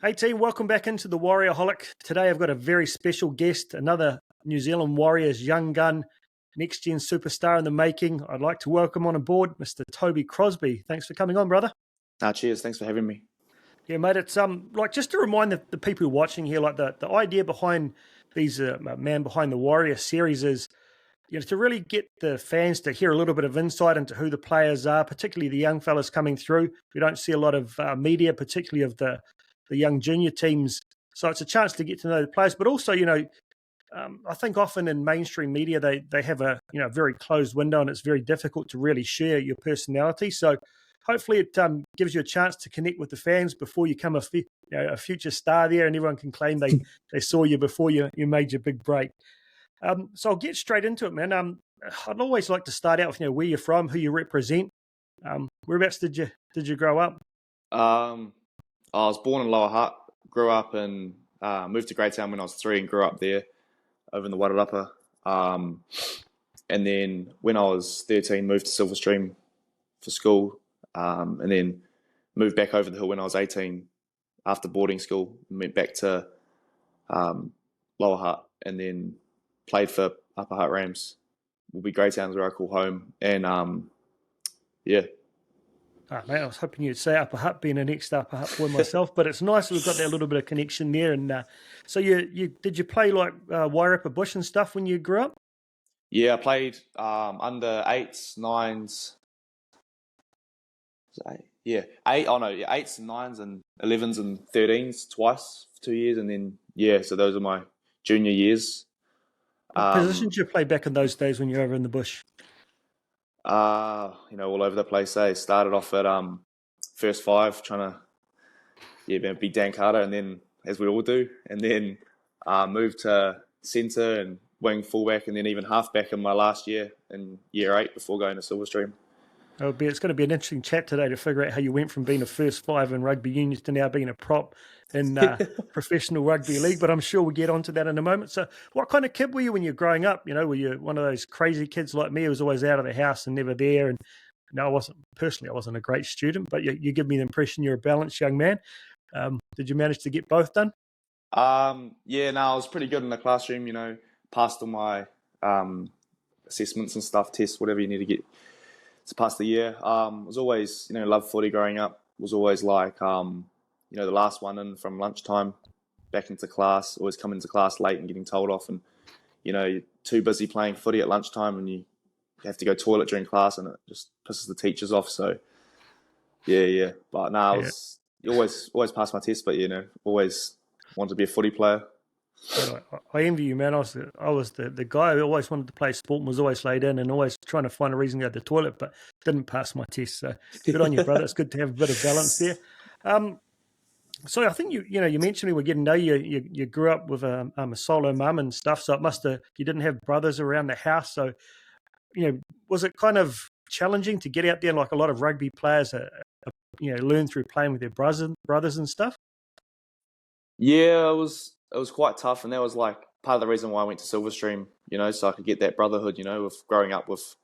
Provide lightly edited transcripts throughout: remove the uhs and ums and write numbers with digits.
Hey team, welcome back into the Warriorholic. Today I've got a very special guest, another New Zealand Warriors young gun, next gen superstar in the making. I'd like to welcome on aboard Mr. Toby Crosby. Thanks for coming on, brother. Cheers, thanks for having me. Yeah, mate, it's like just to remind the people watching here, like the idea behind these Man Behind the Warrior series is, to really get the fans to hear a little bit of insight into who the players are, particularly the young fellas coming through. We don't see a lot of media, particularly of the young junior teams. So it's a chance to get to know the players, but also, I think often in mainstream media they have a very closed window, and it's very difficult to really share your personality. So hopefully it gives you a chance to connect with the fans before you become a future star there, and everyone can claim they saw you before you made your big break. So I'll get straight into it, man. I'd always like to start out with where you're from, who you represent. Whereabouts did you grow up? I was born in Lower Hutt, grew up in, moved to Greytown when I was 3 and grew up there over in the Wairarapa. And then when I was 13, moved to Silverstream for school, and then moved back over the hill when I was 18 after boarding school, and went back to Lower Hutt, and then played for Upper Hutt Rams. Will be Greytown's where I call home, and yeah. Oh, mate, I was hoping you'd say Upper Hutt, being an ex-Upper Hutt boy myself, but it's nice we've got that little bit of connection there. And so did you play like Wairarapa Bush and stuff when you grew up? Yeah, I played under 8s, 9s. Yeah, 8s and 9s and 11s and 13s twice for 2 years, and then so those are my junior years. What position did you play back in those days when you were over in the bush? All over the place. Started off at first 5, trying to be Dan Carter, and then as we all do, and then moved to centre and wing fullback, and then even halfback in my last year in year 8 before going to Silverstream. It's going to be an interesting chat today to figure out how you went from being a first 5 in Rugby Union to now being a prop in professional rugby league, but I'm sure we'll get onto that in a moment. So what kind of kid were you when you were growing up? Were you one of those crazy kids like me who was always out of the house and never there? And no, I wasn't a great student, but you give me the impression you're a balanced young man. Did you manage to get both done? I was pretty good in the classroom, passed all my assessments and stuff, tests, whatever you need to get to pass the year. Was always, loved footy growing up. Was always like, the last one in from lunchtime back into class, always coming into class late and getting told off, and, you're too busy playing footy at lunchtime and you have to go toilet during class, and it just pisses the teachers off. So, yeah. But no, I always passed my tests, but, always wanted to be a footy player. I envy you, man. I was the guy who always wanted to play sport and was always laid in and always trying to find a reason to go to the toilet, but didn't pass my test. So good on you, brother. It's good to have a bit of balance there. So I think you mentioned we were getting to know you. You grew up with a solo mum and stuff, so you didn't have brothers around the house. So was it kind of challenging to get out there like a lot of rugby players, learn through playing with their brothers and stuff? Yeah, it was quite tough, and that was like part of the reason why I went to Silverstream, so I could get that brotherhood, with growing up with,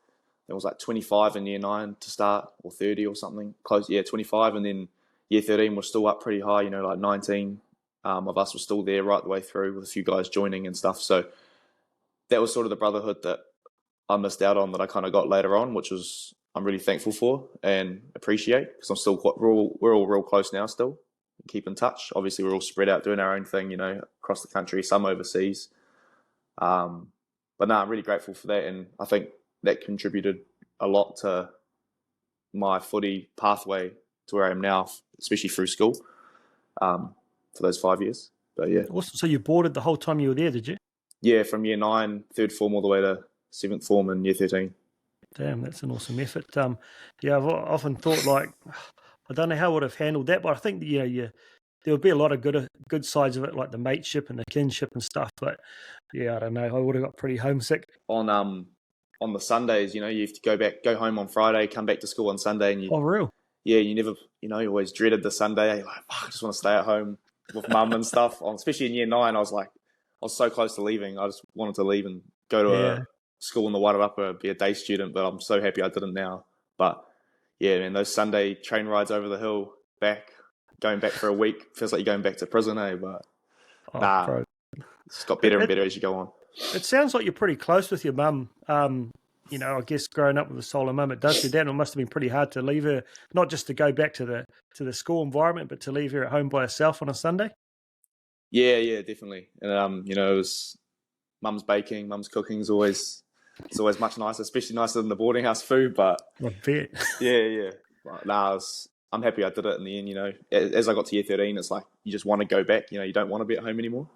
it was like 25 in year 9 to start, or 30 or something, close, 25, and then year 13 was still up pretty high, like 19 of us were still there right the way through, with a few guys joining and stuff. So that was sort of the brotherhood that I missed out on, that I kind of got later on, which I'm really thankful for and appreciate, because I'm still we're all real close now still. Keep in touch. Obviously, we're all spread out doing our own thing, across the country, some overseas. But no, I'm really grateful for that, and I think that contributed a lot to my footy pathway to where I am now, especially through school, for those 5 years. But yeah. Awesome. So you boarded the whole time you were there, did you? Yeah, from year 9, 3rd form, all the way to 7th form in year 13. Damn, that's an awesome effort. I've often thought, like, I don't know how I would have handled that, but I think there would be a lot of good sides of it, like the mateship and the kinship and stuff. But yeah, I don't know. I would have got pretty homesick. On the Sundays, you have to go home on Friday, come back to school on Sunday, and oh, real? Yeah, you never, you always dreaded the Sunday. You're like, I just want to stay at home with mum and stuff. Especially in year 9, I was so close to leaving. I just wanted to leave and go to a school in the Wairarapa, be a day student. But I'm so happy I didn't now. But yeah, man, those Sunday train rides over the hill back going back for a week feels like you're going back to prison, eh? But Oh, bro. it's got better and It, better as you go on. it sounds like you're pretty close with your mum. I guess growing up with a solo mum, it does do that. And it must have been pretty hard to leave her, not just to go back to the school environment, but to leave her at home by herself on a Sunday. Yeah, definitely. And it was mum's baking, mum's cooking is always much nicer, especially nicer than the boarding house food. But I bet. yeah. But, I'm happy I did it in the end. As I got to year 13, it's like you just want to go back. You don't want to be at home anymore.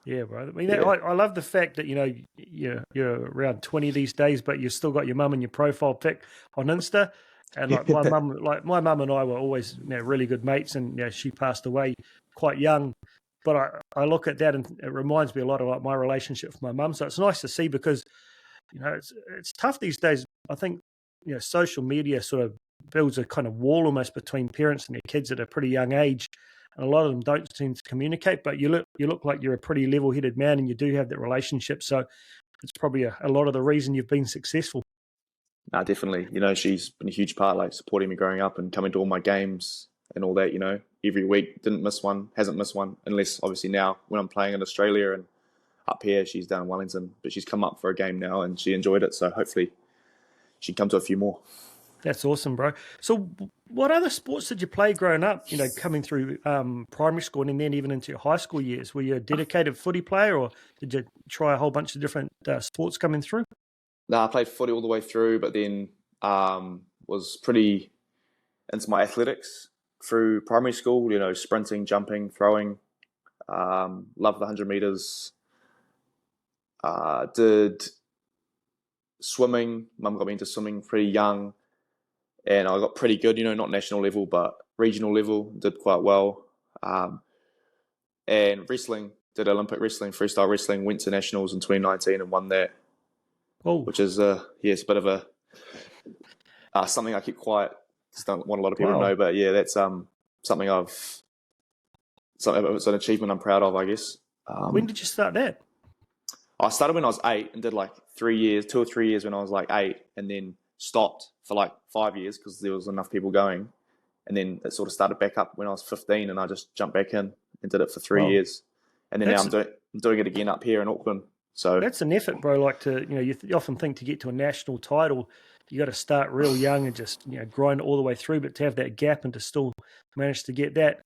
Yeah, bro. I mean, I love the fact that you're around 20 these days, but you've still got your mum in your profile pic on Insta. And my mum and I were always really good mates, and she passed away quite young. But I look at that and it reminds me a lot of like my relationship with my mum. So it's nice to see because it's tough these days. I think social media sort of builds a kind of wall almost between parents and their kids at a pretty young age. And a lot of them don't seem to communicate, but you look like you're a pretty level-headed man and you do have that relationship. So it's probably a lot of the reason you've been successful. Nah, definitely. She's been a huge part, like supporting me growing up and coming to all my games and all that, every week. Didn't miss one, hasn't missed one, unless obviously now when I'm playing in Australia and up here, she's down in Wellington, but she's come up for a game now and she enjoyed it. So hopefully she can come to a few more. That's awesome, bro. So what other sports did you play growing up, coming through primary school and then even into your high school years? Were you a dedicated footy player or did you try a whole bunch of different sports coming through? No, I played footy all the way through, but then was pretty into my athletics through primary school, sprinting, jumping, throwing. Loved the 100 meters. Did swimming. Mum got me into swimming pretty young. And I got pretty good, not national level, but regional level, did quite well. And wrestling, did Olympic wrestling, freestyle wrestling, went to nationals in 2019 and won that. Oh, which is, it's a bit of a something I keep quiet. Just don't want a lot of people to know, but yeah, that's something it's an achievement I'm proud of, I guess. When did you start that? I started when I was 8 and did like 2 or 3 years when I was like 8 and then stopped for like 5 years because there was enough people going. And then it sort of started back up when I was 15 and I just jumped back in and did it for 3 years. And then now I'm doing it again up here in Auckland. So that's an effort, bro. Like you often think to get to a national title, you got to start real young and just, grind all the way through, but to have that gap and to still manage to get that,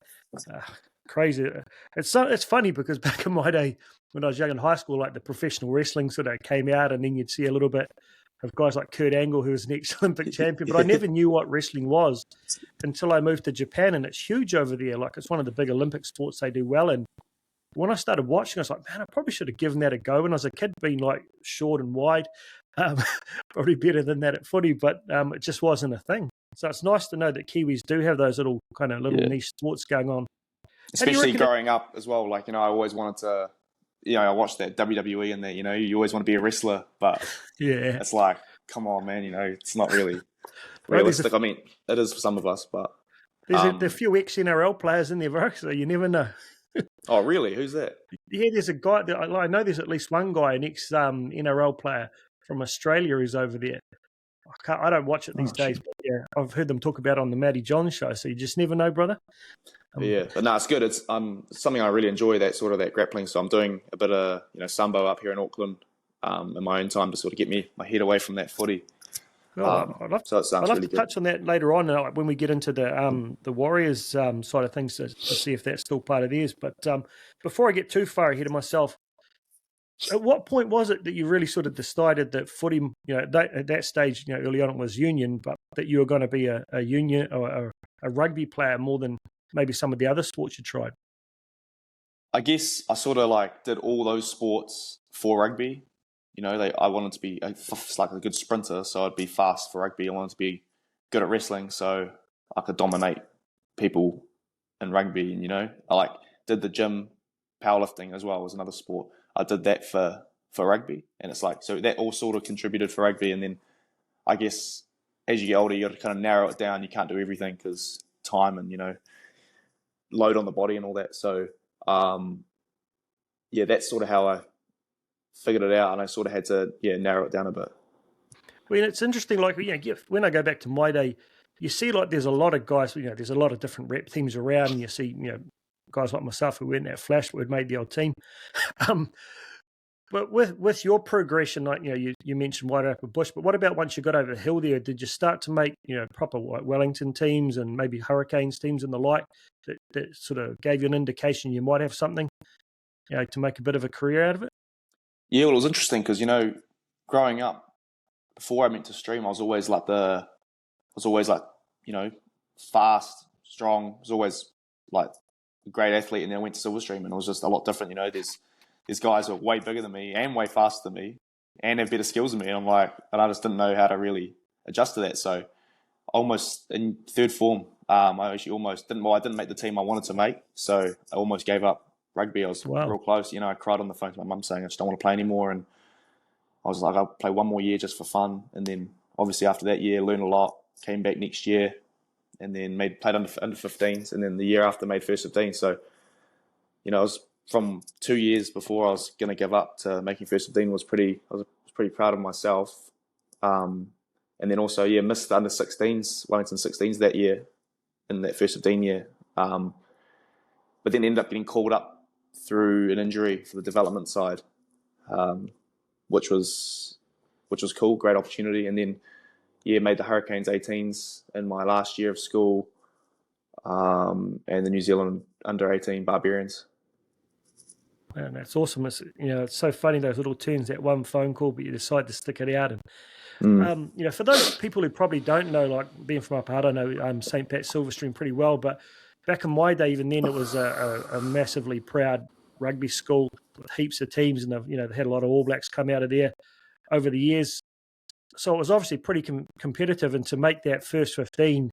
crazy. It's funny because back in my day, when I was young in high school, like the professional wrestling sort of came out and then you'd see a little bit of guys like Kurt Angle, who was an ex-Olympic champion, but I never knew what wrestling was until I moved to Japan, and it's huge over there. Like it's one of the big Olympic sports they do well in. When I started watching, I was like, man, I probably should have given that a go. When I was a kid, being like short and wide, probably better than that at footy, but it just wasn't a thing. So it's nice to know that Kiwis do have those little niche sports going on. Especially growing up as well. Like, I always wanted to, I watched that WWE and that, you always want to be a wrestler, but yeah, it's like, come on, man, it's not really realistic. I mean, it is for some of us, but there's a few ex-NRL players in there, bro, so you never know. Oh, really? Who's that? Yeah, there's a guy. I know there's at least one guy, an ex-NRL player from Australia who's over there. I don't watch it these days, but yeah, I've heard them talk about it on the Matty John show, so you just never know, brother. Yeah, but no, it's good. It's something I really enjoy, that grappling. So I'm doing a bit of sambo up here in Auckland in my own time to sort of get my head away from that footy. I'd love to touch on that later on when we get into the Warriors side of things to see if that's still part of theirs. But before I get too far ahead of myself, at what point was it that you really sort of decided that footy, at that stage, early on it was union, but that you were going to be a union or a rugby player more than maybe some of the other sports you tried? I guess I sort of did all those sports for rugby. I wanted to be like a good sprinter, so I'd be fast for rugby. I wanted to be good at wrestling, so I could dominate people in rugby. And I did the gym, powerlifting as well was another sport. I did that for rugby, and it's so that all sort of contributed for rugby. And then I guess as you get older, you got to kind of narrow it down. You can't do everything because time and load on the body and all that. So that's sort of how I figured it out, and I sort of had to narrow it down a bit. Well, it's interesting. When I go back to my day, you see like there's a lot of guys, there's a lot of different rep teams around, and you see, guys like myself who went that flash, who had made the old team. But with your progression, like, you mentioned Wide Open Bush, but what about once you got over the hill there? Did you start to make, proper Wellington teams and maybe Hurricanes teams and the like that sort of gave you an indication you might have something, to make a bit of a career out of it? Yeah, well, it was interesting because, growing up, before I went to stream, I was always like, fast, strong. I was always like a great athlete, and then I went to Silverstream, and it was just a lot different. There's guys who are way bigger than me and way faster than me and have better skills than me. And I just didn't know how to really adjust to that. So almost in third form, I actually almost didn't. Well, I didn't make the team I wanted to make, so I almost gave up rugby. I was real close. I cried on the phone to my mum saying I just don't want to play anymore, and I was like, I'll play one more year just for fun. And then obviously after that year, learned a lot. Came back next year, and then played under 15s, and then the year after made first 15. So, it was from 2 years before I was going to give up to making first 15 I was pretty proud of myself. And then also, missed the under 16s, Wellington 16s that year in that first 15 year. But then ended up getting called up through an injury for the development side, which was cool, great opportunity. And then, made the Hurricanes 18s in my last year of school, and the New Zealand under 18 Barbarians. Man, that's awesome. It's so funny, those little turns, that one phone call, but you decide to stick it out. And for those people who probably don't know, like being from up, I don't know St. Pat's Silverstream pretty well, but back in my day, even then, it was a massively proud rugby school with heaps of teams, and they've had a lot of All Blacks come out of there over the years. So it was obviously pretty competitive, and to make that first 15,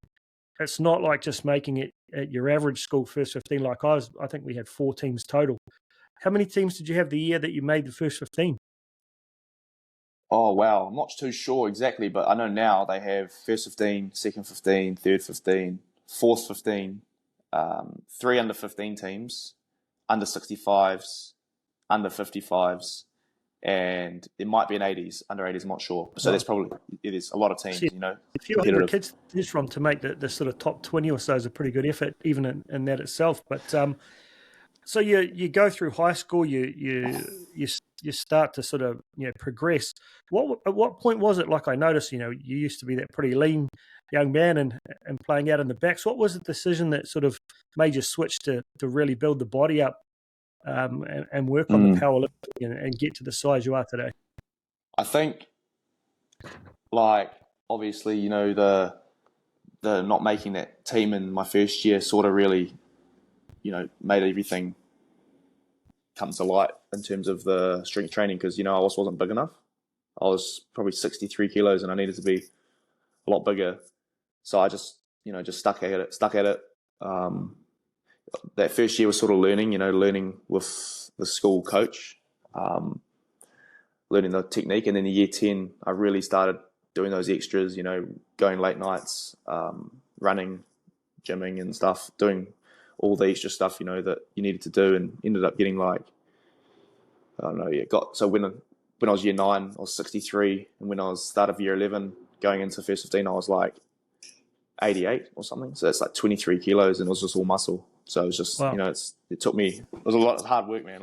it's not like just making it at your average school first 15. Like I think we had 4 teams total. How many teams did you have the year that you made the first 15? Oh, wow. I'm not too sure exactly, but I know now they have first 15, second 15, third 15, fourth 15, 3 under 15 teams, under 65s, under 55s, and there might be an 80s, under 80s, I'm not sure. So it is a lot of teams, A few hundred kids to choose from to make the sort of top 20 or so is a pretty good effort, even in that itself. But so you go through high school, you start to sort of progress. At what point was it? Like I noticed, you used to be that pretty lean young man and playing out in the backs. What was the decision that sort of made you switch to really build the body up and work on the powerlifting and get to the size you are today? I think, like, obviously, the not making that team in my first year sort of really, made everything come to light in terms of the strength training, because, I also wasn't big enough. I was probably 63 kilos and I needed to be a lot bigger. So I just stuck at it. That first year was sort of learning with the school coach, learning the technique. And then in year 10, I really started doing those extras, going late nights, running, gymming and stuff, doing all the extra stuff, that you needed to do, and ended up getting like, I don't know, so when I was year 9, I was 63, and when I was start of year 11, going into first 15, I was like 88 or something. So that's like 23 kilos, and it was just all muscle. So it was just, wow. It took me, it was a lot of hard work, man.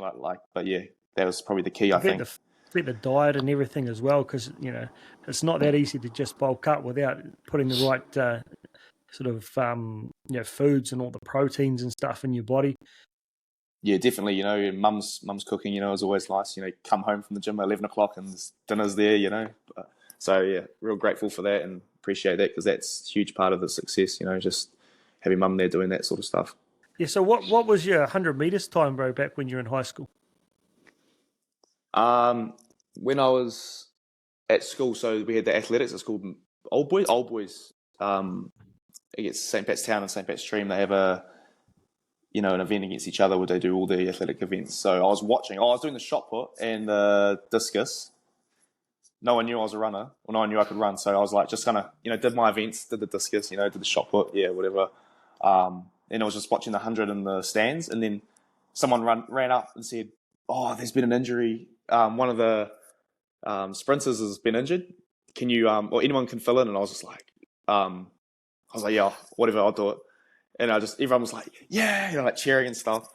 But yeah, that was probably the key, I think. The diet and everything as well, because, it's not that easy to just bulk up without putting the right sort of, foods and all the proteins and stuff in your body. Yeah, definitely. Mum's cooking, is always nice. Come home from the gym at 11 o'clock and dinner's there, So yeah, real grateful for that and appreciate that, because that's a huge part of the success, just having mum there doing that sort of stuff. Yeah. So what was your 100 meters time, bro, back when you were in high school? When I was at school, so we had the athletics. It's called Old Boys. Against St. Pat's Town and St. Pat's Stream, they have an event against each other where they do all the athletic events. So I was doing the shot put and the discus. No one knew I was a runner, or no one knew I could run. So I was like, just kind of, did my events, did the discus, did the shot put, whatever. And I was just watching the 100 in the stands, and then someone ran up and said, "Oh, there's been an injury. One of the sprinters has been injured. Can you, or anyone can fill in?" And I was just like, I was like, yeah, whatever, I'll do it. And everyone was like, yeah, like cheering and stuff.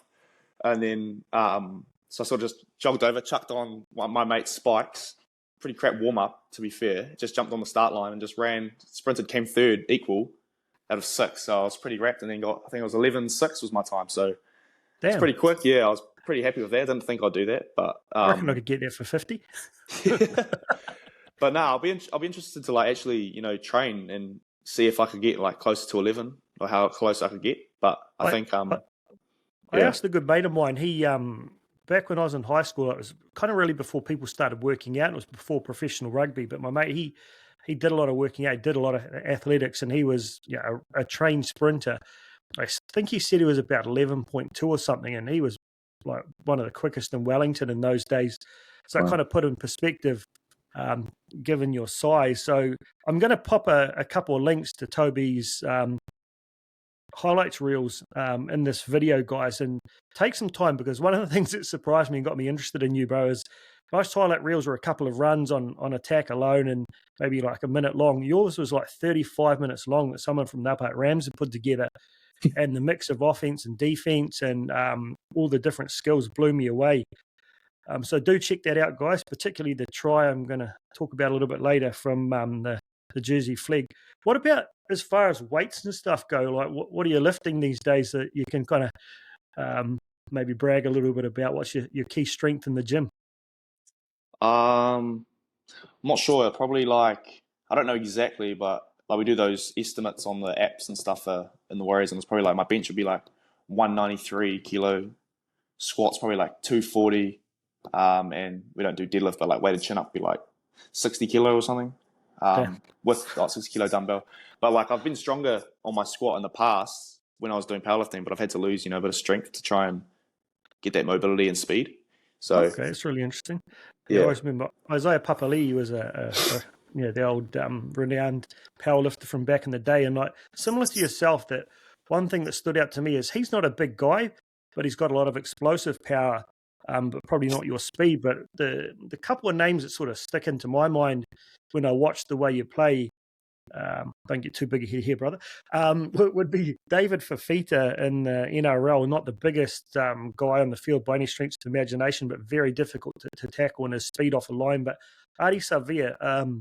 And then, so I sort of just jogged over, chucked on my mate's spikes. Pretty crap warm up, to be fair. Just jumped on the start line and just ran, sprinted, came third, equal out of 6. So I was pretty wrapped, and then I think it was 11:06 was my time. So it's pretty quick. Yeah, I was pretty happy with that. I didn't think I'd do that, but I reckon I could get there for 50. But no, I'll be interested to like actually train and see if I could get like closer to 11 or how close I could get. But I think I asked a good mate of mine. He back when I was in high school, it was kind of really before people started working out. It was before professional rugby. But my mate, he did a lot of working out. He did a lot of athletics, and he was a trained sprinter. I think he said he was about 11.2 or something, and he was like one of the quickest in Wellington in those days. So I kind of put in perspective, given your size. So I'm going to pop a couple of links to Toby's highlights reels in this video, guys, and take some time, because one of the things that surprised me and got me interested in you, bro, is most highlight reels were a couple of runs on attack alone and maybe like a minute long. Yours was like 35 minutes long that someone from the Upper Rams had put together. And the mix of offense and defense and all the different skills blew me away. So do check that out, guys, particularly the try I'm going to talk about a little bit later from the Jersey Flegg. What about as far as weights and stuff go? Like, what are you lifting these days that you can kind of maybe brag a little bit about? What's your key strength in the gym? I'm not sure. Probably like, I don't know exactly, but like we do those estimates on the apps and stuff in the Warriors, and it's probably like my bench would be like 193 kilo, squats probably like 240, and we don't do deadlift, but like weighted chin up would be like 60 kilo or something, with 60 kilo dumbbell. But like I've been stronger on my squat in the past when I was doing powerlifting, but I've had to lose a bit of strength to try and get that mobility and speed. So okay, it's really interesting. I always remember Isaiah Papali'i was the old renowned powerlifter from back in the day, and like similar to yourself, that one thing that stood out to me is he's not a big guy, but he's got a lot of explosive power, but probably not your speed. But the couple of names that sort of stick into my mind when I watch the way you play, don't get too big a head here, brother, would be David Fafita in the NRL. Not the biggest guy on the field by any stretch of imagination, but very difficult to tackle and his speed off the line. But Ardie Savea,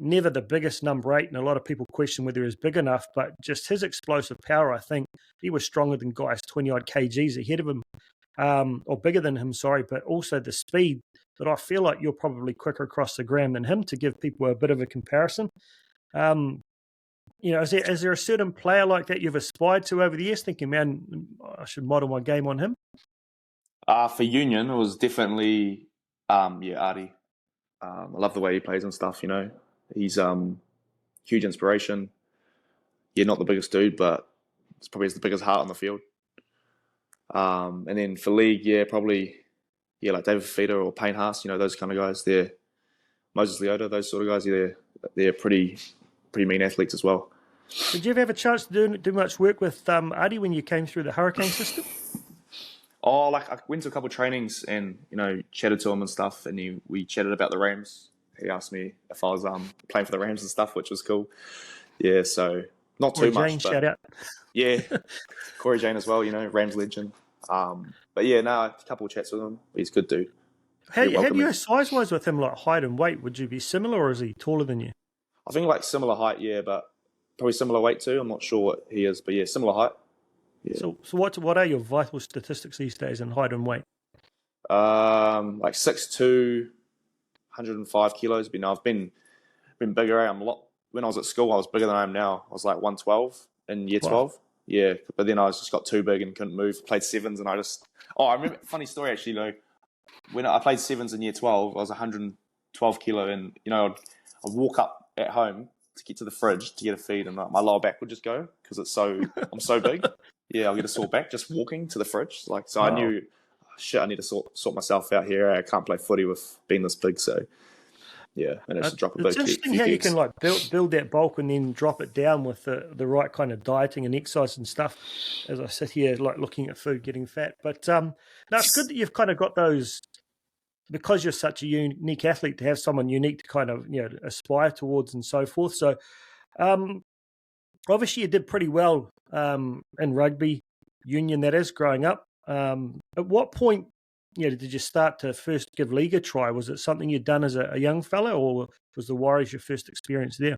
never the biggest number 8, and a lot of people question whether he's big enough, but just his explosive power, I think he was stronger than guys 20-odd kgs ahead of him, or bigger than him, sorry, but also the speed that I feel like you're probably quicker across the ground than him, to give people a bit of a comparison. Is there a certain player like that you've aspired to over the years, thinking, man, I should model my game on him? For Union, it was definitely, Ardie. I love the way he plays and stuff, He's huge inspiration. Yeah, not the biggest dude, but it's probably has the biggest heart on the field. And then for league, probably, like David Fafita or Payne Haas, those kind of guys. They're Moses Leota, those sort of guys. They're pretty mean athletes as well. Did you ever have a chance to do much work with Ardie when you came through the Hurricane system? Oh, like I went to a couple of trainings and chatted to him and stuff, and we chatted about the Rams. He asked me if I was playing for the Rams and stuff, which was cool. Yeah, so not too much. But shout out. Yeah, Corey Jane as well. Rams legend. But yeah, no, a couple of chats with him. He's a good dude. How do you size-wise with him, like height and weight? Would you be similar, or is he taller than you? I think like similar height, but probably similar weight too. I'm not sure what he is, but yeah, similar height. Yeah. So what are your vital statistics these days in height and weight? Like 6'2", 105 kilos. But I've been bigger. I'm a lot. When I was at school, I was bigger than I am now. I was like 112 in year 12. Yeah, but then I just got too big and couldn't move. Played sevens, and I remember, funny story actually, though. When I played sevens in year 12, I was 112 kilo, and I'd walk up at home to get to the fridge to get a feed, and my lower back would just go because I'm so big. Yeah, I'll get a sore back just walking to the fridge. I knew, I need to sort myself out here. I can't play footy with being this big, so yeah, and it's drop a bit. It's interesting how you can like build that bulk and then drop it down with the right kind of dieting and exercise and stuff. As I sit here, like looking at food, getting fat. But no, it's good that you've kind of got those, because you're such a unique athlete, to have someone unique to kind of aspire towards and so forth. So, obviously you did pretty well in rugby union, that is, growing up. At what point, did you start to first give league a try? Was it something you'd done as a young fella, or was the Warriors your first experience there?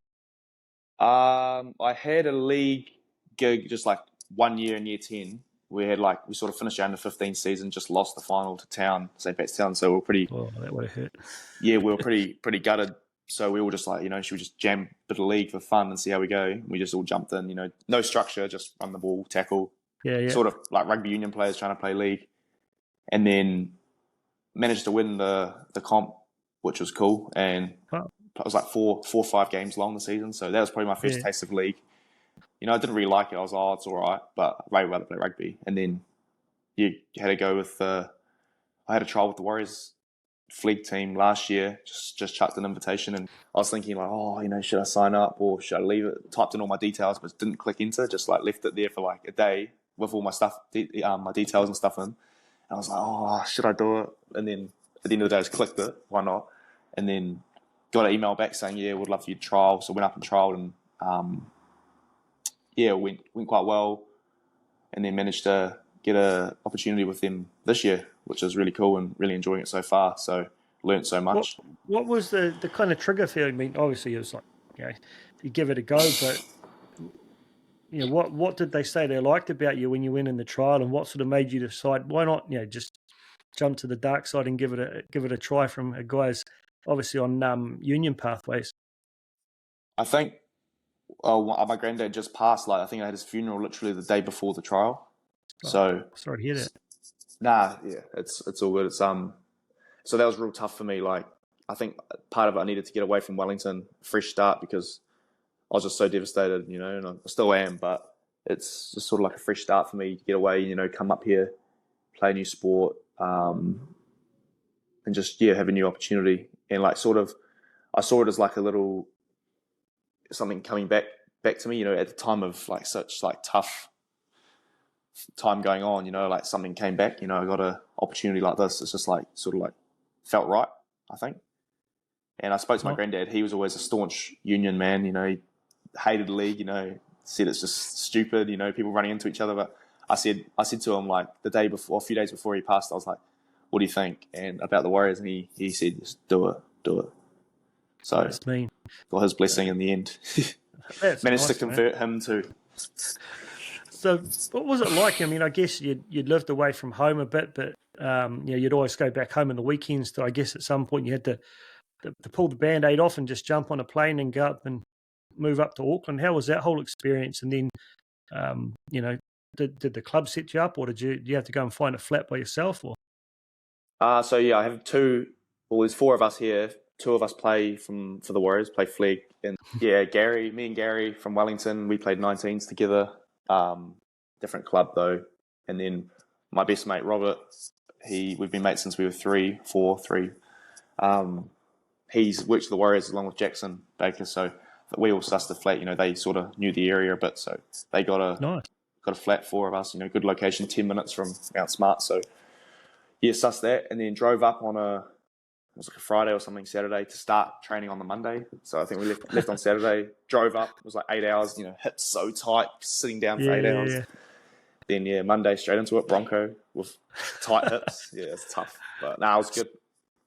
I had a league gig just like 1 year in year 10. We sort of finished our under 15 season, just lost the final to Town, St. Pat's Town. So we were pretty. Oh, that would have hurt. Yeah, we were pretty gutted. So we were just like, should we just jam a bit of league for fun and see how we go? We just all jumped in, no structure, just run the ball, tackle. Yeah. Sort of like rugby union players trying to play league. And then managed to win the comp, which was cool. And it was like four or 5 games long the season. So that was probably my first taste of league. I didn't really like it. I was like, oh, it's all right. But I'd rather play rugby. And then you had to go with, I had a trial with the Warriors Flegg team last year, just chucked an invitation. And I was thinking like, oh, should I sign up or should I leave it? Typed in all my details, but didn't click enter, just like left it there for like a day with all my stuff, my details and stuff in. And I was like, oh, should I do it? And then at the end of the day, I just clicked it. Why not? And then got an email back saying, yeah, we'd love for you to trial. So went up and trialed and, went quite well. And then managed to get an opportunity with them this year, which is really cool and really enjoying it so far. So learned so much. What was the kind of trigger for you? I mean, obviously it was like, you give it a go, but what did they say they liked about you when you went in the trial, and what sort of made you decide why not, just jump to the dark side and give it a try from a guy's obviously on union pathways? I think my granddad just passed. Like I think I had his funeral literally the day before the trial. Oh, so sorry to hear that. Nah, yeah, it's all good. It's so that was real tough for me. Like I think part of it I needed to get away from Wellington, fresh start, because I was just so devastated, and I still am. But it's just sort of like a fresh start for me to get away, come up here, play a new sport, and just have a new opportunity. And like sort of, I saw it as like a little something coming back to me, at the time of like such like tough time going on, like something came back, I got an opportunity like this. It's just like sort of like felt right, I think. And I spoke to my granddad. He was always a staunch union man, he hated the league, said it's just stupid, people running into each other. But I said to him like the day before, a few days before he passed, I was like, what do you think? And about the Warriors, and he said, just do it. So that's mean. Got his blessing in the end. Managed to convert him too. So what was it like? I mean, I guess you'd lived away from home a bit, but you'd always go back home on the weekends. So I guess at some point you had to pull the Band-Aid off and just jump on a plane and go up and move up to Auckland. How was that whole experience? And then, did the club set you up, or did you have to go and find a flat by yourself? Or so yeah, I have two. Well, there's 4 of us here. 2 of us play for the Warriors, play Flegg, and me and Gary from Wellington, we played 19s together. Different club though. And then my best mate Robert, we've been mates since we were 3. He's worked for the Warriors along with Jackson Baker, so we all sussed the flat. They sort of knew the area a bit, so they got a flat, 4 of us. Good location, 10 minutes from Mount Smart. So yeah, sussed that, and then drove up on it was like a Friday or something, Saturday, to start training on the Monday. So I think we left on Saturday, drove up. It was like 8 hours. Hips so tight, sitting down for 8 hours. Yeah. Then Monday straight into it, Bronco with tight hips. Yeah, it's tough, but it was good.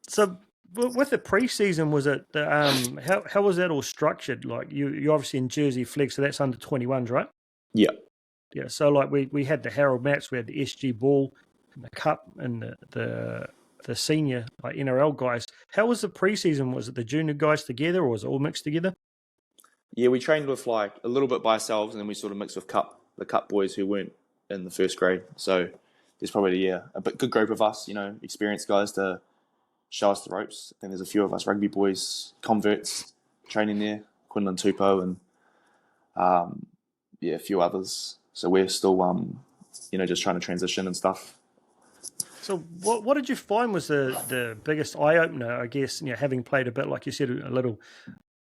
So with the pre-season, was it how was that all structured? Like you're obviously in Jersey Flegg, so that's under 21s, right? Yeah. Yeah. So like we had the Harold Mats, we had the SG Ball, and the Cup, and the senior like NRL guys. How was the pre-season? Was it the junior guys together, or was it all mixed together? Yeah, we trained with like a little bit by ourselves, and then we sort of mixed with the Cup boys who weren't in the first grade. So there's probably a good group of us, experienced guys to show us the ropes. I think there's a few of us rugby boys, converts, training there, Quinlan Tupou, and a few others. So we're still just trying to transition and stuff. So what did you find was the biggest eye-opener, I guess, having played a bit, like you said, a little,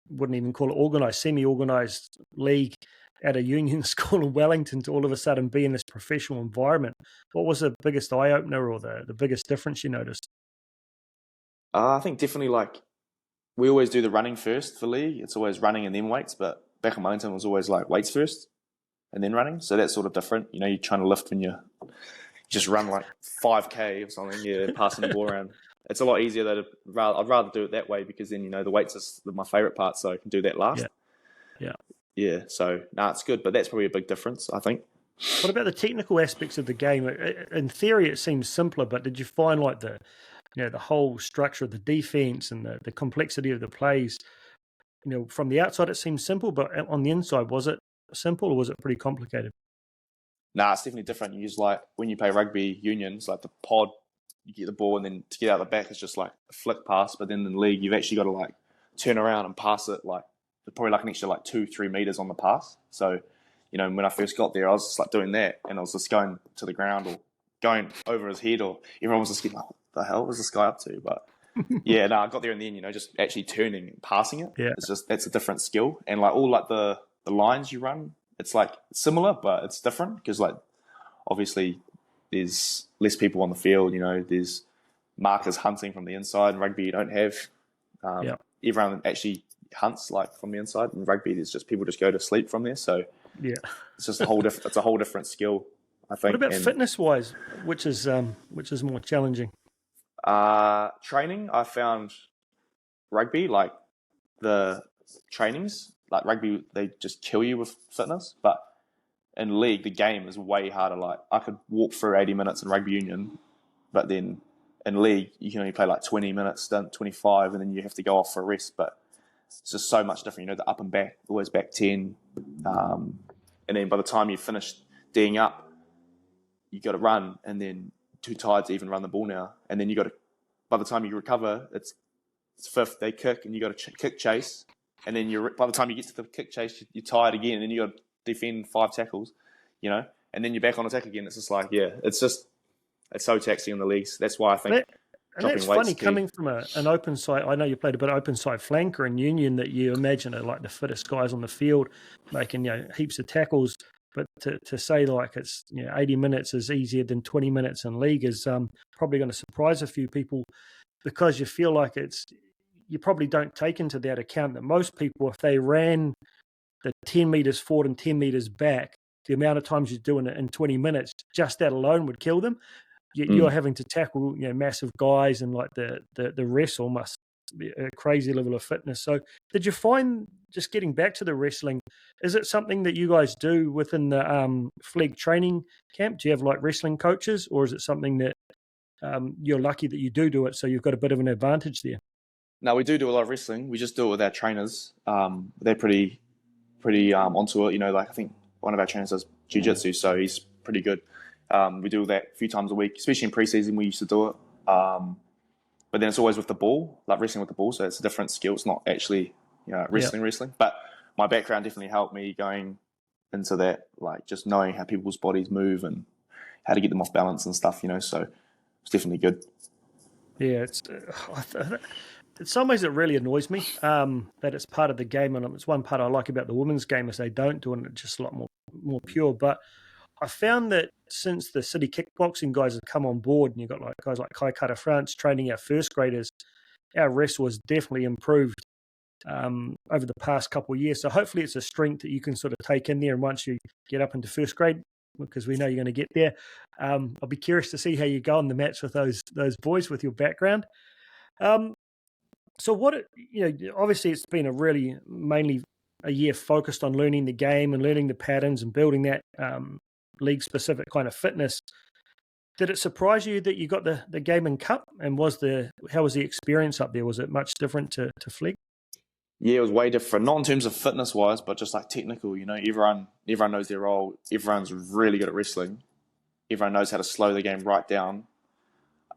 wouldn't even call it organised, semi-organised league at a union school in Wellington, to all of a sudden be in this professional environment? What was the biggest eye-opener, or the biggest difference you noticed? I think definitely like we always do the running first for league. It's always running and then weights, but back in Wellington, it was always like weights first and then running. So that's sort of different. You know, you're trying to lift when you just run like 5K or something, passing the ball around. It's a lot easier. I'd rather do it that way because then, you know, the weights is my favourite part, so I can do that last. Yeah. So, it's good, but that's probably a big difference, I think. What about the technical aspects of the game? In theory, it seems simpler, but did you find like the whole structure of the defense and the complexity of the plays, from the outside it seems simple, but on the inside, was it simple or was it pretty complicated? It's definitely different. You use like when you play rugby union, it's like the pod, you get the ball and then to get out the back, it's just like a flick pass. But then in the league, you've actually got to like turn around and pass it like probably like an extra like 2-3 meters on the pass. So, when I first got there, I was just like doing that and I was just going to the ground or going over his head, or everyone was just getting like, what the hell was this guy up to? But I got there in the end, just actually turning and passing it. Yeah. It's just, that's a different skill. And like all like the lines you run, it's like similar, but it's different because like obviously there's less people on the field, there's markers hunting from the inside. In rugby, you don't have, everyone actually hunts like from the inside. In rugby, there's just people just go to sleep from there. So it's just it's a whole different skill, I think. What about fitness wise, which is more challenging? Training, I found rugby, like the trainings, like rugby, they just kill you with fitness. But in league, the game is way harder. Like I could walk through 80 minutes in rugby union, but then in league, you can only play like 20 minutes, 25, and then you have to go off for a rest. But it's just so much different. The up and back, always back 10. And then by the time you finish D'ing up, you got to run, and then too tired to even run the ball now. And then by the time you recover, it's fifth, they kick, and you got to kick chase. And then by the time you get to the kick chase, you're tired again, and then you got to defend 5 tackles, and then you're back on attack again. It's just like, it's so taxing in the leagues. That's why I think. And that's funny coming from an open side. I know you played a bit of open side flanker in Union, that you imagine are like the fittest guys on the field, making heaps of tackles. But to say like it's 80 minutes is easier than 20 minutes in league is probably going to surprise a few people, because you feel like you probably don't take into that account that most people, if they ran the 10 meters forward and 10 meters back, the amount of times you're doing it in 20 minutes, just that alone would kill them. You're having to tackle massive guys, and like the wrestle must be a crazy level of fitness. So did you find, just getting back to the wrestling, is it something that you guys do within the Flegg training camp? Do you have like wrestling coaches, or is it something that you're lucky that you do it, so you've got a bit of an advantage there? No, we do a lot of wrestling. We just do it with our trainers. They're pretty onto it. Like I think one of our trainers does jiu-jitsu, so he's pretty good. We do that a few times a week, especially in pre-season. We used to do it. But then it's always with the ball, like wrestling with the ball. So it's a different skill. It's not actually, wrestling. But my background definitely helped me going into that, like just knowing how people's bodies move and how to get them off balance and stuff, So it's definitely good. Yeah, in some ways it really annoys me that it's part of the game. And it's one part I like about the women's game is they don't do it, and it's just a lot more pure. But I found that since the city kickboxing guys have come on board, and you've got like guys like Kai Kata France training our first graders, our wrestle has definitely improved over the past couple of years. So hopefully it's a strength that you can sort of take in there, and once you get up into first grade, because we know you're going to get there, I'll be curious to see how you go on the match with those boys with your background. So what, obviously it's been mainly a year focused on learning the game and learning the patterns and building that league specific kind of fitness. Did it surprise you that you got the Gaming Cup, and how was the experience up there? Was it much different to Flegg? Yeah, it was way different. Not in terms of fitness wise, but just like technical. Everyone knows their role. Everyone's really good at wrestling. Everyone knows how to slow the game right down.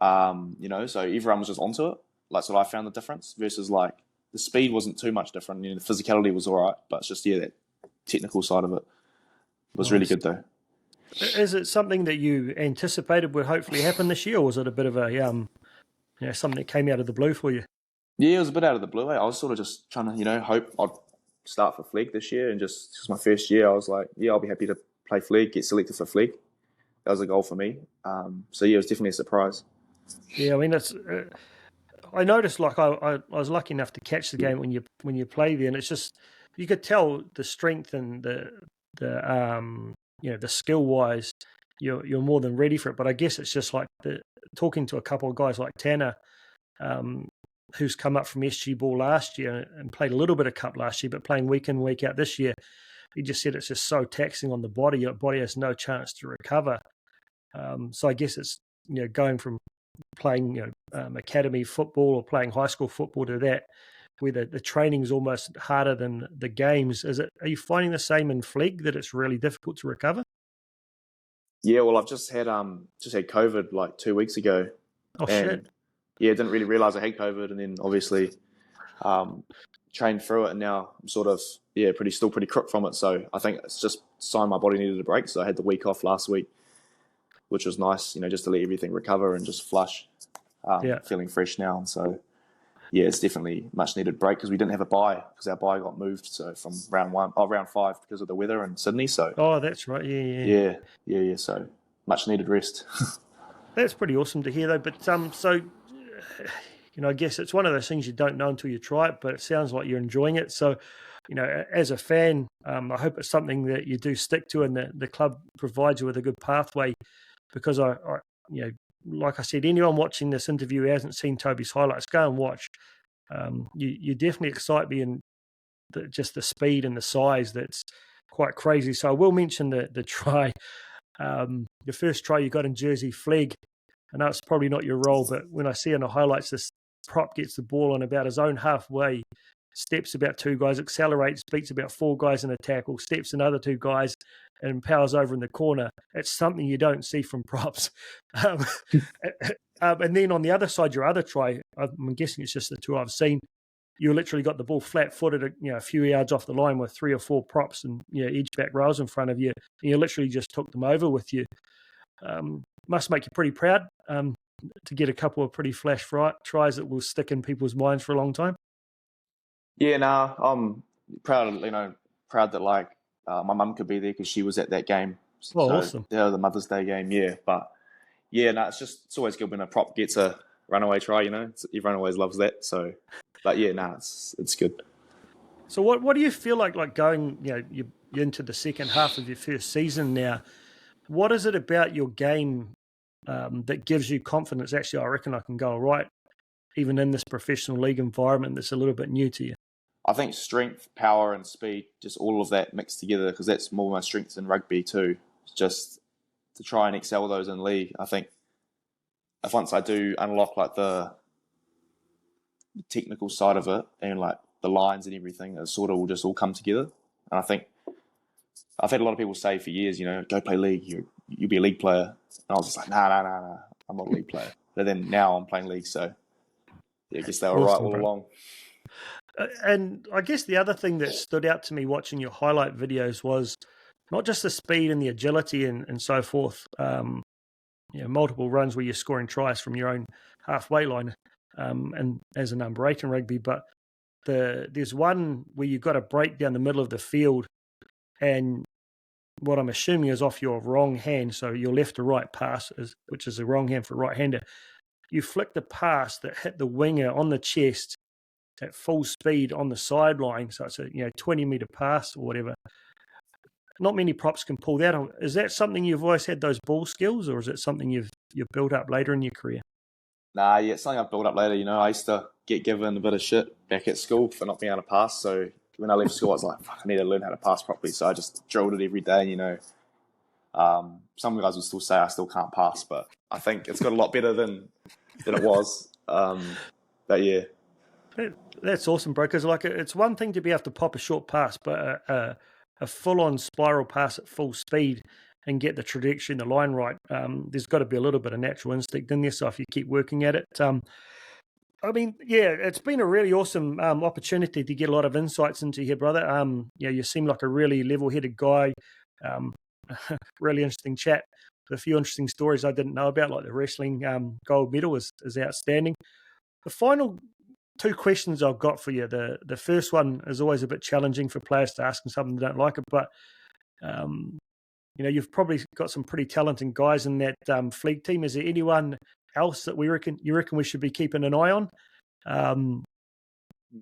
So everyone was just onto it. Like, so I found the difference versus like the speed wasn't too much different. The physicality was all right, but it's just that technical side of it was really good though. Is it something that you anticipated would hopefully happen this year, or was it a bit of a something that came out of the blue for you? Yeah, it was a bit out of the blue. I was sort of just trying to, hope I'd start for Flegg this year, and just my first year, I was like, I'll be happy to play Flegg, get selected for Flegg. That was a goal for me. So yeah, it was definitely a surprise. Yeah, I mean, I noticed, like I was lucky enough to catch the game when you play there, and it's just you could tell the strength and the skill wise, you're more than ready for it. But I guess it's just like talking to a couple of guys like Tanner, who's come up from SG Ball last year and played a little bit of cup last year, but playing week in, week out this year. He just said it's just so taxing on the body. Your body has no chance to recover. So I guess it's going from playing academy football or playing high school football to that, where the training is almost harder than the games. Are you finding the same in Flegg, that it's really difficult to recover? Yeah, well, I've just had COVID like 2 weeks ago. Oh, shit. Yeah, didn't really realize I had COVID, and then obviously trained through it, and now I'm sort of still pretty crook from it. So I think it's just a sign my body needed a break. So I had the week off last week, which was nice, just to let everything recover and just flush. Feeling fresh now, and so it's definitely much needed break, because we didn't have a bye, because our bye got moved from round 5 because of the weather in Sydney. So that's right. Yeah. So much needed rest. That's pretty awesome to hear, though. But so I guess it's one of those things you don't know until you try it. But it sounds like you're enjoying it. So as a fan, I hope it's something that you do stick to, and the club provides you with a good pathway. Because I like I said, anyone watching this interview who hasn't seen Toby's highlights, go and watch. You definitely excite me, in just the speed and the size. That's quite crazy. So I will mention the try. The first try you got in Jersey Flegg. I know it's probably not your role, but when I see in the highlights, this prop gets the ball on about his own halfway, steps about 2 guys, accelerates, beats about 4 guys in a tackle, steps another 2 guys, and powers over in the corner. It's something you don't see from props. And then on the other side, your other try, I'm guessing it's just the 2 I've seen, you literally got the ball flat-footed, a few yards off the line with 3 or 4 props and edge back rows in front of you, and you literally just took them over with you. Must make you pretty proud to get a couple of pretty flash tries that will stick in people's minds for a long time. Yeah, I'm proud that like my mum could be there, because she was at that game. Oh, so, awesome! The Mother's Day game, But it's always good when a prop gets a runaway try. Everyone always loves that. So, but it's good. So what do you feel like going? You're into the second half of your first season now. What is it about your game that gives you confidence? Actually, I reckon I can go all right, even in this professional league environment that's a little bit new to you. I think strength, power, and speed, just all of that mixed together, because that's more my strengths in rugby too. Just to try and excel those in league. I think if once I do unlock like the technical side of it, and like the lines and everything, it sort of will just all come together. And I think I've had a lot of people say for years, go play league, you'll be a league player. And I was just like, nah, I'm not a league player. But then now I'm playing league, so I guess they were right all along. And I guess the other thing that stood out to me watching your highlight videos was not just the speed and the agility and so forth, multiple runs where you're scoring tries from your own halfway line, and as a number 8 in rugby, but there's one where you've got a break down the middle of the field, and what I'm assuming is off your wrong hand, so your left to right pass, which is a wrong hand for right-hander. You flick the pass that hit the winger on the chest at full speed on the sideline, so it's a 20-meter pass or whatever. Not many props can pull that on. Is that something you've always had, those ball skills, or is it something you've built up later in your career? Nah, it's something I've built up later. I used to get given a bit of shit back at school for not being able to pass, so when I left school, I was like, fuck, I need to learn how to pass properly. So I just drilled it every day, Some guys would still say I still can't pass, but I think it's got a lot better than it was. But yeah. That's awesome, bro, because it's one thing to be able to pop a short pass, but a full-on spiral pass at full speed and get the trajectory and the line right, there's got to be a little bit of natural instinct in there, so if you keep working at it. It's been a really awesome opportunity to get a lot of insights into here, brother. You seem like a really level-headed guy. Really interesting chat. A few interesting stories I didn't know about, like the wrestling gold medal is outstanding. The final 2 questions I've got for you. The first one is always a bit challenging for players to ask, and something they don't like it, but you've probably got some pretty talented guys in that Flegg team. Is there anyone else that you reckon we should be keeping an eye on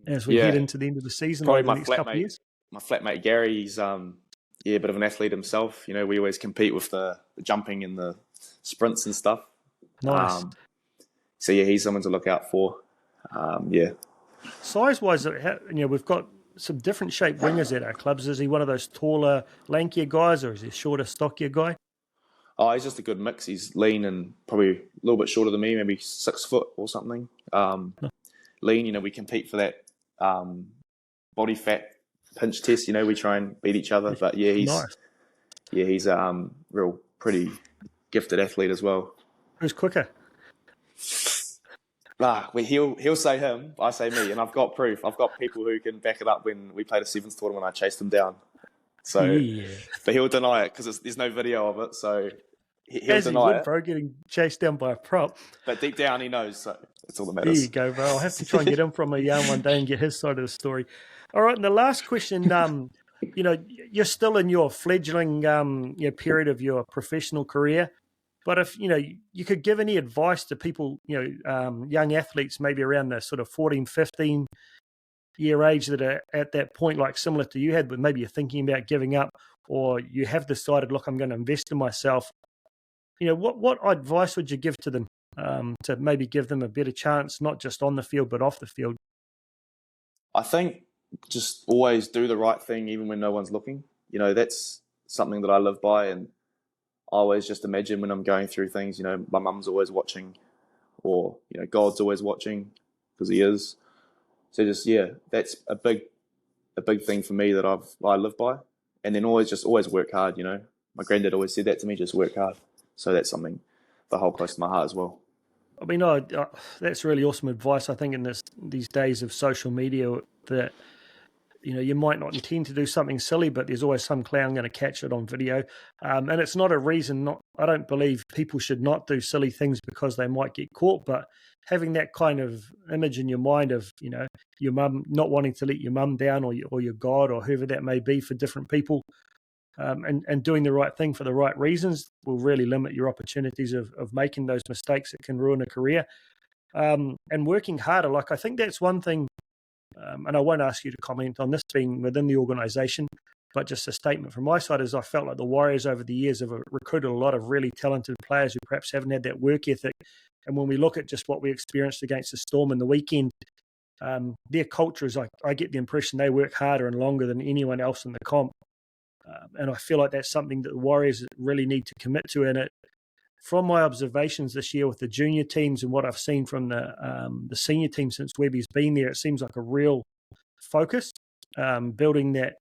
as we head into the end of the season, probably over the next couple of years? my flatmate Gary, he's a bit of an athlete himself. You know, we always compete with the jumping and the sprints and stuff. Nice. So yeah, he's someone to look out for. Yeah. Size-wise, we've got some different shaped wingers at our clubs. Is he one of those taller, lankier guys, or is he a shorter, stockier guy? Oh, he's just a good mix. He's lean and probably a little bit shorter than me, maybe 6 foot or something. Lean, we compete for that body fat pinch test. We try and beat each other. But yeah, he's a real pretty gifted athlete as well. Who's quicker? He'll say him, I say me, and I've got proof. I've got people who can back it up. When we played a sevens tournament, I chased him down. So, yeah. But he'll deny it because there's no video of it. So he'll deny it. Bro, getting chased down by a prop. But deep down, he knows. So that's all that matters. There you go, bro. I'll have to try and get him from a yarn one day and get his side of the story. All right, and the last question. You're still in your fledgling period of your professional career. But if, you could give any advice to people, young athletes, maybe around the sort of 14, 15 year age that are at that point, like similar to you had, but maybe you're thinking about giving up, or you have decided, look, I'm going to invest in myself. What advice would you give to them to maybe give them a better chance, not just on the field, but off the field? I think just always do the right thing, even when no one's looking. That's something that I live by, and I always just imagine when I'm going through things, my mum's always watching, or, God's always watching, because he is. So just, that's a big thing for me that I live by. And then always work hard, My granddad always said that to me, just work hard. So that's something that hold close to my heart as well. I mean, that's really awesome advice. I think in these days of social media that, you might not intend to do something silly, but there's always some clown going to catch it on video. And it's not a reason I don't believe people should not do silly things because they might get caught, but having that kind of image in your mind of, your mum, not wanting to let your mum down, or your God, or whoever that may be for different people, and doing the right thing for the right reasons will really limit your opportunities of making those mistakes that can ruin a career. And working harder. Like, I think that's one thing. And I won't ask you to comment on this being within the organisation, but just a statement from my side is I felt like the Warriors over the years have recruited a lot of really talented players who perhaps haven't had that work ethic. And when we look at just what we experienced against the Storm in the weekend, their culture is, I get the impression they work harder and longer than anyone else in the comp. And I feel like that's something that the Warriors really need to commit to. And from my observations this year with the junior teams and what I've seen from the senior team since Webby's been there, it seems like a real focus, building that,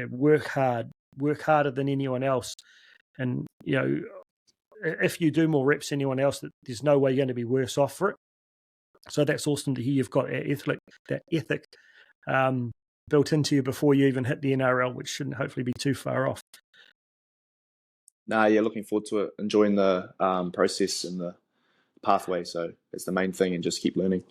work harder than anyone else. And, if you do more reps than anyone else, there's no way you're going to be worse off for it. So that's awesome to hear you've got that ethic built into you before you even hit the NRL, which shouldn't hopefully be too far off. Looking forward to it, enjoying the process and the pathway. So that's the main thing, and just keep learning.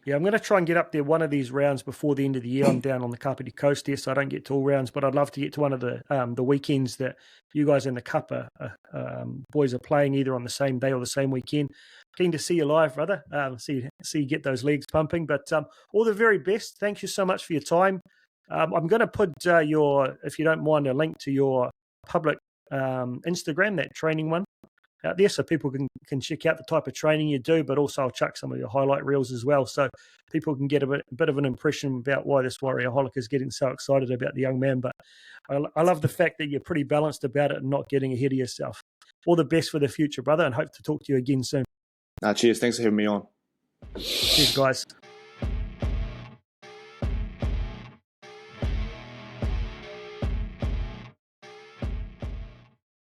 Yeah, I'm going to try and get up there one of these rounds before the end of the year. I'm down on the Kapiti Coast here, so I don't get to all rounds, but I'd love to get to one of the weekends that you guys in the Cup boys are playing, either on the same day or the same weekend. Keen to see you live, brother. See you get those legs pumping. But all the very best. Thank you so much for your time. I'm going to put if you don't mind, a link to your public Instagram, that training one out there, so people can check out the type of training you do, but also I'll chuck some of your highlight reels as well, so people can get a bit of an impression about why this Warriorholic is getting so excited about the young man. But I love the fact that you're pretty balanced about it and not getting ahead of yourself. All the best for the future, brother, and hope to talk to you again soon. Cheers. Thanks for having me on. Cheers, guys.